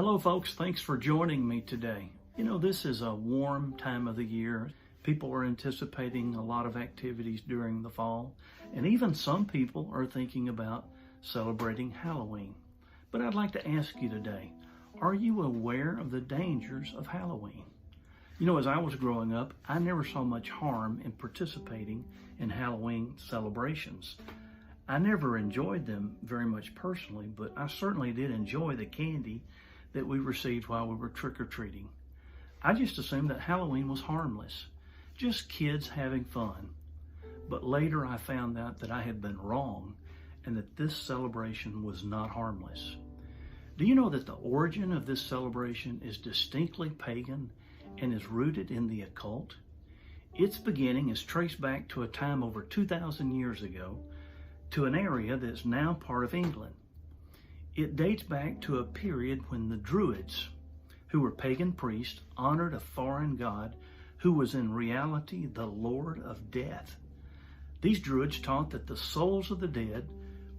Hello, folks. Thanks for joining me today. You know, this is a warm time of the year. People are anticipating a lot of activities during the fall, and even some people are thinking about celebrating Halloween. But I'd like to ask you today, are you aware of the dangers of Halloween? You know, as I was growing up, I never saw much harm in participating in Halloween celebrations. I never enjoyed them very much personally, but I certainly did enjoy the candy that we received while we were trick-or-treating. I just assumed that Halloween was harmless, just kids having fun. But later I found out that I had been wrong and that this celebration was not harmless. Do you know that the origin of this celebration is distinctly pagan and is rooted in the occult? Its beginning is traced back to a time over 2,000 years ago, to an area that's now part of England. It dates back to a period when the Druids, who were pagan priests, honored a foreign god who was in reality the Lord of Death. These Druids taught that the souls of the dead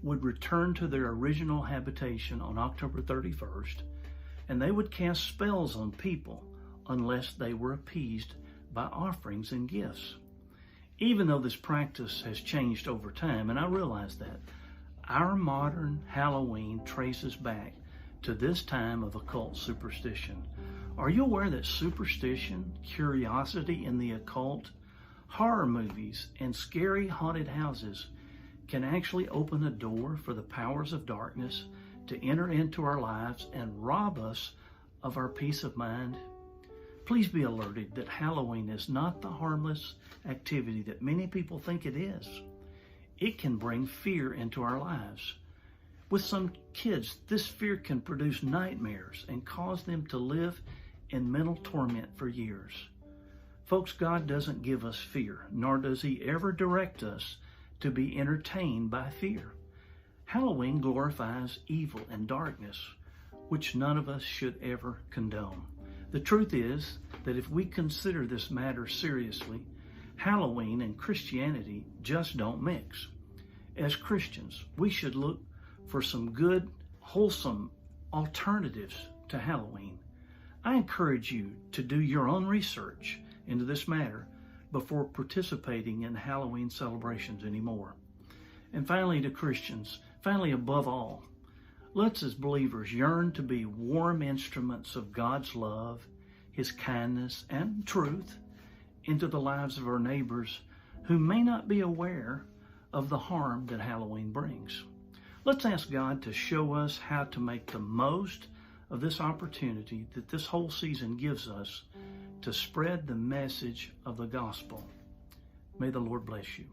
would return to their original habitation on October 31st, and they would cast spells on people unless they were appeased by offerings and gifts. Even though this practice has changed over time, and I realize that, our modern Halloween traces back to this time of occult superstition. Are you aware that superstition, curiosity in the occult, horror movies, and scary haunted houses can actually open a door for the powers of darkness to enter into our lives and rob us of our peace of mind? Please be alerted that Halloween is not the harmless activity that many people think it is. It can bring fear into our lives. With some kids, this fear can produce nightmares and cause them to live in mental torment for years. Folks, God doesn't give us fear, nor does He ever direct us to be entertained by fear. Halloween glorifies evil and darkness, which none of us should ever condone. The truth is that if we consider this matter seriously, Halloween and Christianity just don't mix. As Christians, we should look for some good, wholesome alternatives to Halloween. I encourage you to do your own research into this matter before participating in Halloween celebrations anymore. And finally, to Christians, above all, let's as believers yearn to be warm instruments of God's love, His kindness, and truth into the lives of our neighbors who may not be aware of the harm that Halloween brings. Let's ask God to show us how to make the most of this opportunity that this whole season gives us to spread the message of the gospel. May the Lord bless you.